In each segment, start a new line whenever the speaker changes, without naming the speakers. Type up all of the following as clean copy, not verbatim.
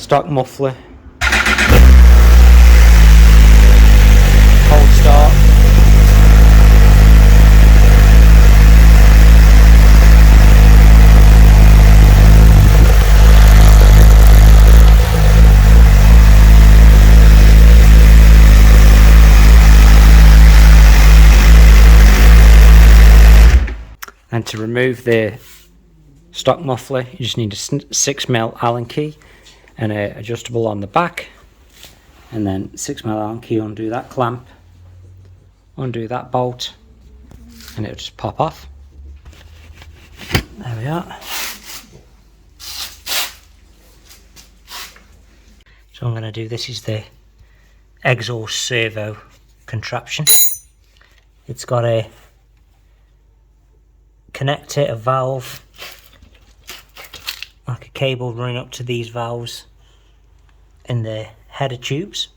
stock muffler, cold start. And to remove the stock muffler, you just need a 6mm Allen key and an adjustable on the back, and then 6mm Allen key, undo that clamp, undo that bolt, and it'll just pop off. There we are. So I'm going to do, this is the exhaust servo contraption. It's got a connector, a valve, like a cable running up to these valves in the header tubes,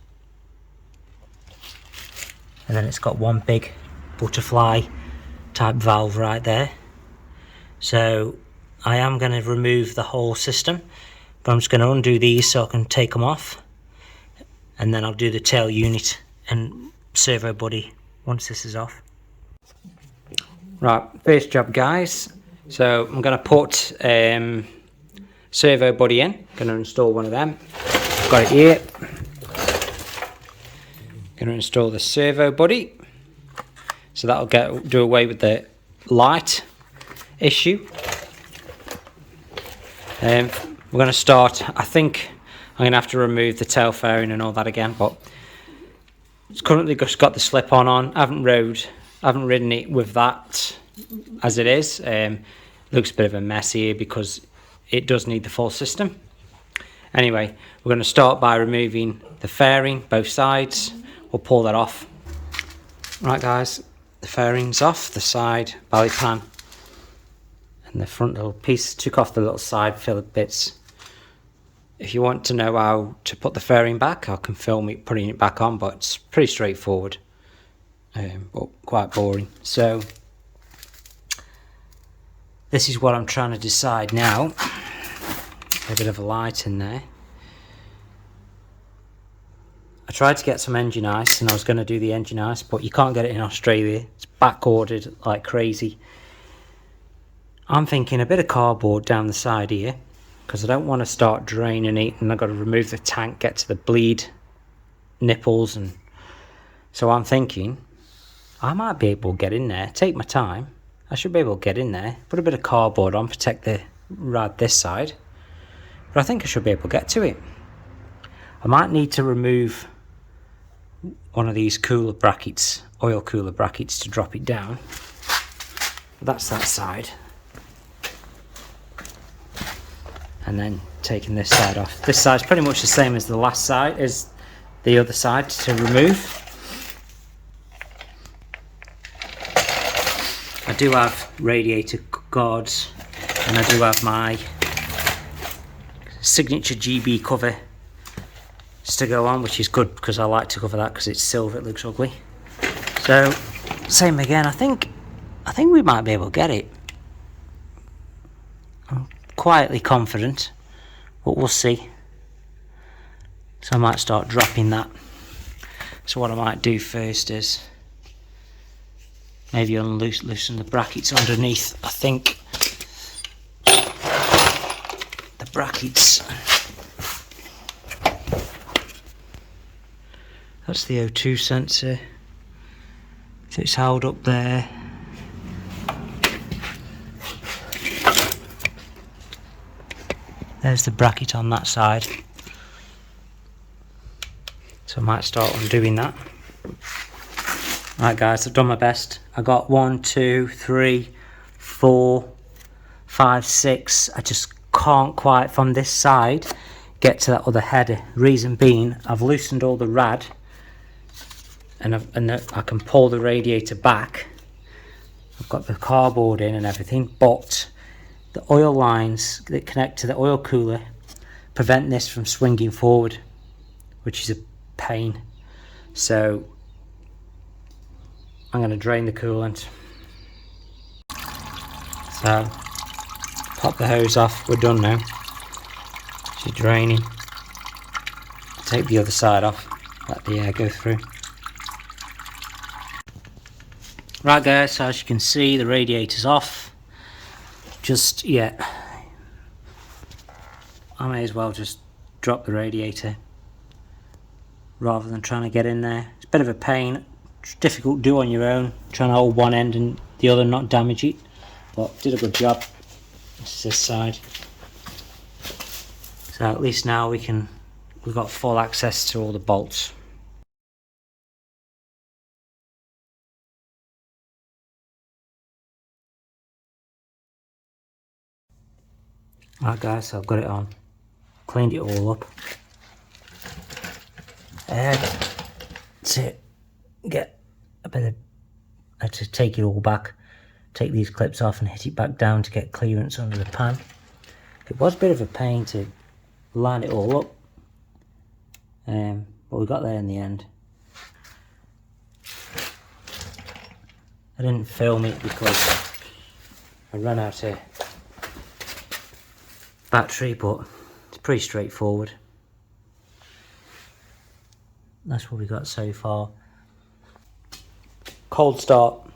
and then it's got one big butterfly type valve right there. So I am going to remove the whole system, but I'm just going to undo these so I can take them off, and then I'll do the tail unit and servo body once this is off. Right, first job guys, so I'm going to put servo body in. Going to install one of them. Got it here. Going to install the servo body, so that'll do away with the light issue. We're going to start. I think I'm going to have to remove the tail fairing and all that again, but it's currently just got the slip on. I haven't ridden it with that as it is. Looks a bit of a mess here because it does need the full system. Anyway, we're going to start by removing the fairing, both sides. We'll pull that off. Right guys, the fairing's off, the side belly pan and the front little piece. Took off the little side fillet bits. If you want to know how to put the fairing back, I can film it putting it back on, but it's pretty straightforward, but quite boring. So this is what I'm trying to decide now. A bit of a light in there. I tried to get some engine ice, and I was going to do the engine ice, but you can't get it in Australia. It's back ordered like crazy. I'm thinking a bit of cardboard down the side here, because I don't want to start draining it, and I've got to remove the tank, get to the bleed nipples, and so I'm thinking I might be able to get in there, take my time. I should be able to get in there, put a bit of cardboard on, protect the rad this side, but I think I should be able to get to it. I might need to remove one of these cooler brackets, oil cooler brackets, to drop it down. That's that side. And then taking this side off. This side's pretty much the same as the last side, as the other side to remove. I do have radiator guards, and I do have my signature GB cover to go on, which is good because I like to cover that because it's silver, it looks ugly. So same again. I think we might be able to get it. I'm quietly confident, but we'll see. So I might start dropping that. So what I might do first is maybe loosen the brackets underneath. I think the brackets, that's the O2 sensor, so it's held up there. There's the bracket on that side, so I might start undoing that. Right guys, I've done my best. I got 1, 2, 3, 4, 5, 6. I just can't quite from this side get to that other header. Reason being, I've loosened all the rad, and I can pull the radiator back. I've got the cardboard in and everything, but the oil lines that connect to the oil cooler prevent this from swinging forward, which is a pain. So I'm going to drain the coolant. So pop the hose off, we're done now. She's draining. take the other side off, let the air go through. Right guys, so as you can see the radiator's off. Just, yeah, I may as well just drop the radiator rather than trying to get in there. It's a bit of a pain, it's difficult to do on your own, trying to hold one end and the other not damage it, but did a good job. This is this side. So at least now we've got full access to all the bolts. Right guys, so I've got it on, cleaned it all up. To get a bit of, to take it all back, take these clips off and hit it back down to get clearance under the pan. It was a bit of a pain to line it all up, but we got there in the end. I didn't film it because I ran out of battery, but it's pretty straightforward. That's what we got so far. Cold start.